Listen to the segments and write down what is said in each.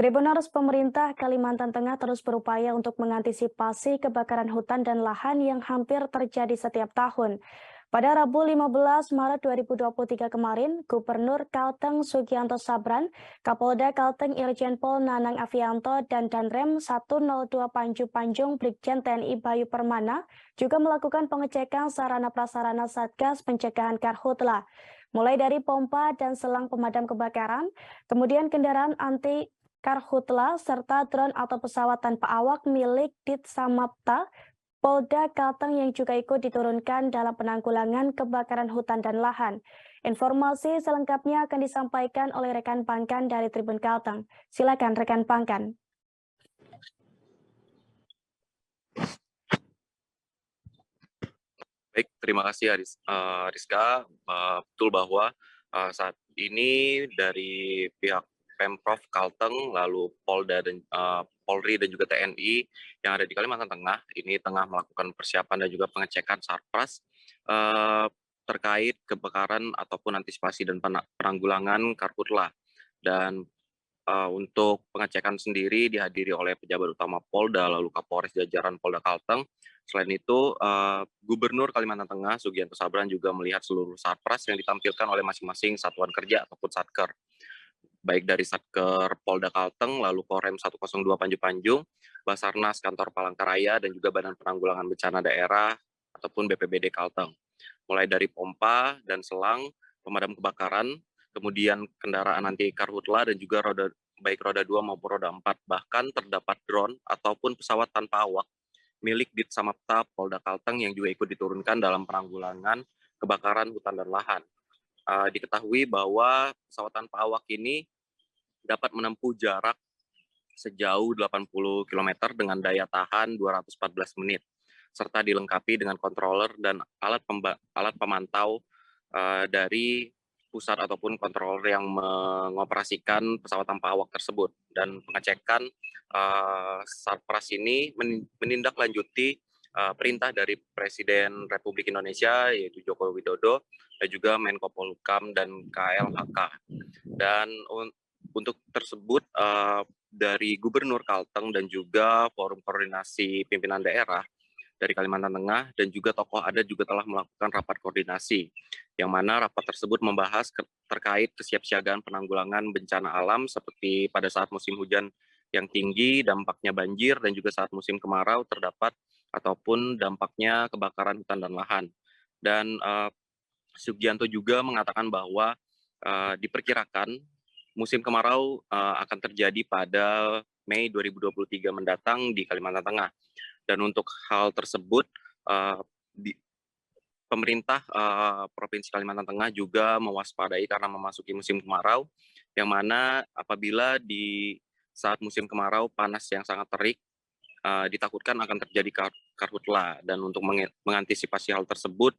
Tribunars pemerintah Kalimantan Tengah terus berupaya untuk mengantisipasi kebakaran hutan dan lahan yang hampir terjadi setiap tahun. Pada Rabu 15 Maret 2023 kemarin, Gubernur Kalteng Sugianto Sabran, Kapolda Kalteng Irjen Pol Nanang Afianto, dan Danrem 102 Panju Panjung Brigjen TNI Bayu Permana juga melakukan pengecekan sarana prasarana Satgas Pencegahan Karhutla, mulai dari pompa dan selang pemadam kebakaran, kemudian kendaraan anti Karhutla, serta drone atau pesawat tanpa awak milik Ditsamapta, Polda Kalteng yang juga ikut diturunkan dalam penanggulangan kebakaran hutan dan lahan. Informasi selengkapnya akan disampaikan oleh rekan Pangkan dari Tribun Kalteng. Silakan rekan Pangkan. Baik, terima kasih Rizka. Betul bahwa saat ini dari pihak Pemprov Kalteng, lalu Polda dan Polri dan juga TNI yang ada di Kalimantan Tengah ini tengah melakukan persiapan dan juga pengecekan sarpras terkait kebakaran ataupun antisipasi dan penanggulangan karhutla. Dan untuk pengecekan sendiri dihadiri oleh pejabat utama Polda, lalu Kapolres jajaran Polda Kalteng. Selain itu, Gubernur Kalimantan Tengah Sugianto Sabran juga melihat seluruh sarpras yang ditampilkan oleh masing-masing satuan kerja ataupun satker, baik dari Satker Polda Kalteng, lalu Korem 102 Panju Panjung, Basarnas Kantor Palangkaraya, dan juga Badan Penanggulangan Bencana Daerah ataupun BPBD Kalteng. Mulai dari pompa dan selang, pemadam kebakaran, kemudian kendaraan anti karhutla dan juga baik roda 2 maupun roda 4. Bahkan terdapat drone ataupun pesawat tanpa awak milik Ditsamapta Polda Kalteng yang juga ikut diturunkan dalam penanggulangan kebakaran hutan dan lahan. Diketahui bahwa pesawat tanpa awak ini dapat menempuh jarak sejauh 80 km dengan daya tahan 214 menit, serta dilengkapi dengan controller dan alat pemantau dari pusat ataupun controller yang mengoperasikan pesawat tanpa awak tersebut. Dan pengecekan sarpras ini menindaklanjuti perintah dari Presiden Republik Indonesia yaitu Joko Widodo dan juga Menko Polhukam dan KLHK. Dan untuk tersebut dari Gubernur Kalteng dan juga Forum Koordinasi Pimpinan Daerah dari Kalimantan Tengah dan juga tokoh adat juga telah melakukan rapat koordinasi, yang mana rapat tersebut membahas terkait kesiapsiagaan penanggulangan bencana alam seperti pada saat musim hujan yang tinggi, dampaknya banjir, dan juga saat musim kemarau terdapat ataupun dampaknya kebakaran hutan dan lahan. Dan Sugianto juga mengatakan bahwa diperkirakan musim kemarau akan terjadi pada Mei 2023 mendatang di Kalimantan Tengah. Dan untuk hal tersebut, pemerintah Provinsi Kalimantan Tengah juga mewaspadai karena memasuki musim kemarau, yang mana apabila di saat musim kemarau panas yang sangat terik, ditakutkan akan terjadi karhutla. Dan untuk mengantisipasi hal tersebut,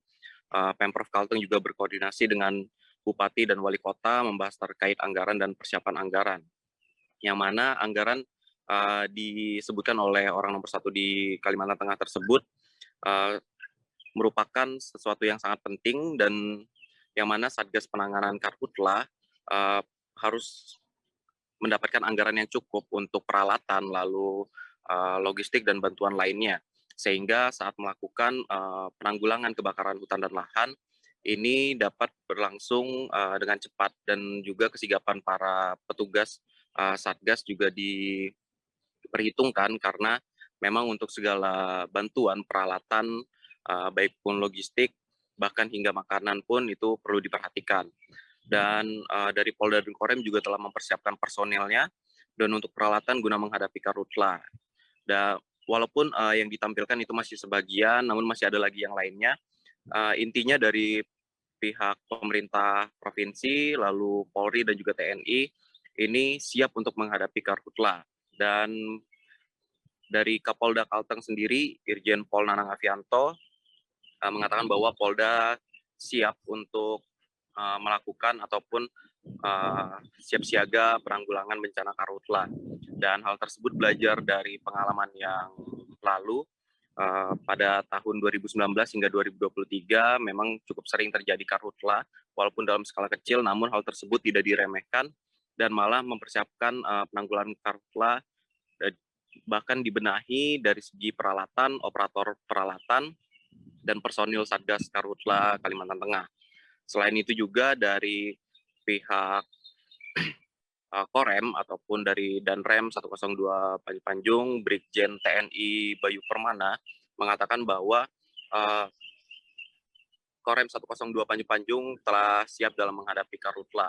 Pemprov Kalteng juga berkoordinasi dengan Bupati dan Wali Kota membahas terkait anggaran dan persiapan anggaran, yang mana anggaran disebutkan oleh orang nomor 1 di Kalimantan Tengah tersebut merupakan sesuatu yang sangat penting, dan yang mana Satgas Penanganan Karhutla harus mendapatkan anggaran yang cukup untuk peralatan, lalu logistik dan bantuan lainnya, sehingga saat melakukan penanggulangan kebakaran hutan dan lahan ini dapat berlangsung dengan cepat, dan juga kesigapan para petugas Satgas juga diperhitungkan karena memang untuk segala bantuan peralatan baik pun logistik bahkan hingga makanan pun itu perlu diperhatikan. Dan dari Polda dan Korem juga telah mempersiapkan personilnya dan untuk peralatan guna menghadapi karhutla. Dan walaupun yang ditampilkan itu masih sebagian, namun masih ada lagi yang lainnya. Intinya dari pihak pemerintah provinsi, lalu Polri dan juga TNI ini siap untuk menghadapi karhutla. Dan dari Kapolda Kalteng sendiri, Irjen Pol Nanang Afianto mengatakan bahwa Polda siap untuk melakukan ataupun siap siaga penanggulangan bencana karhutla. Dan hal tersebut belajar dari pengalaman yang lalu. Pada tahun 2019 hingga 2023 memang cukup sering terjadi karhutla, walaupun dalam skala kecil, namun hal tersebut tidak diremehkan dan malah mempersiapkan penanggulangan karhutla, bahkan dibenahi dari segi peralatan, operator peralatan, dan personil Satgas Karhutla Kalimantan Tengah. Selain itu juga dari pihak Korem ataupun dari Danrem 102 Panjung, Brigjen TNI Bayu Permana mengatakan bahwa Korem 102 Panjung telah siap dalam menghadapi karhutla.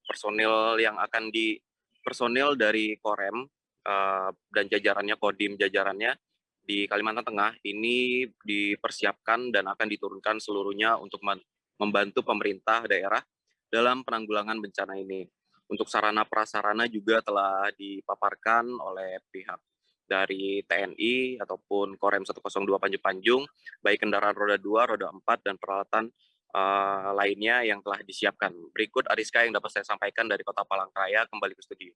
Personil dari Korem dan jajarannya, Kodim jajarannya di Kalimantan Tengah ini dipersiapkan dan akan diturunkan seluruhnya untuk membantu pemerintah daerah dalam penanggulangan bencana ini. Untuk sarana prasarana juga telah dipaparkan oleh pihak dari TNI ataupun Korem 102 Panjung, baik kendaraan roda 2, roda 4, dan peralatan lainnya yang telah disiapkan. Berikut Ariska yang dapat saya sampaikan dari Kota Palangkaraya, kembali ke studio.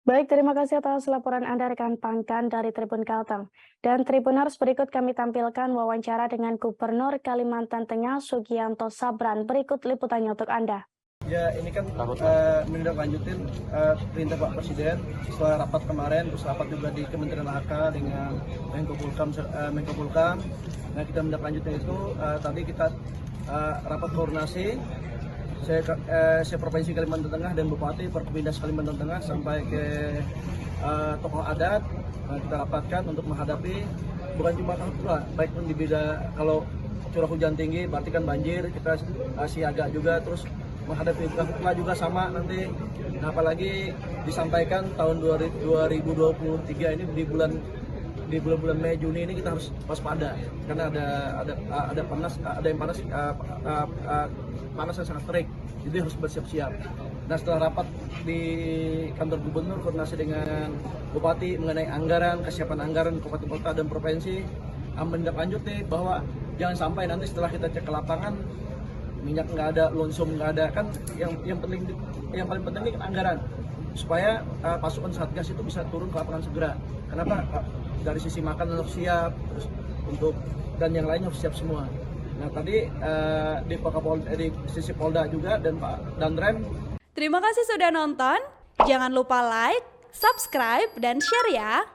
Baik, terima kasih atas laporan Anda rekan Pangkan dari Tribun Kalteng. Dan Tribuners, berikut kami tampilkan wawancara dengan Gubernur Kalimantan Tengah Sugianto Sabran. Berikut liputannya untuk Anda. Ya, ini kan menindaklanjutin perintah Pak Presiden setelah rapat kemarin, terus rapat juga di Kementerian AK dengan Menko Polhukam. Nah, kita menindaklanjutin itu tadi kita rapat koordinasi saya Provinsi Kalimantan Tengah dan Bupati Perkebindas Kalimantan Tengah sampai ke tokoh adat. Nah, kita rapatkan untuk menghadapi bukan cuma karhutla, baik pun di bidang kalau curah hujan tinggi berarti kan banjir, kita siaga juga, terus menghadapi karhutla juga sama nanti. Nah, apalagi disampaikan tahun 2023 ini di bulan Mei Juni ini kita harus waspada karena ada panas yang sangat terik, jadi harus bersiap-siap. Nah, setelah rapat di kantor gubernur koordinasi dengan bupati mengenai anggaran, kesiapan anggaran kabupaten kota dan provinsi, menindaklanjuti bahwa jangan sampai nanti setelah kita cek ke lapangan minyak nggak ada, lonsum nggak ada, kan yang paling penting ini anggaran supaya pasukan Satgas itu bisa turun ke lapangan segera. Kenapa? Dari sisi makan harus siap, terus untuk dan yang lainnya harus siap semua. Nah, tadi di sisi Polda juga dan Pak Danrem. Terima kasih sudah nonton. Jangan lupa like, subscribe, dan share ya.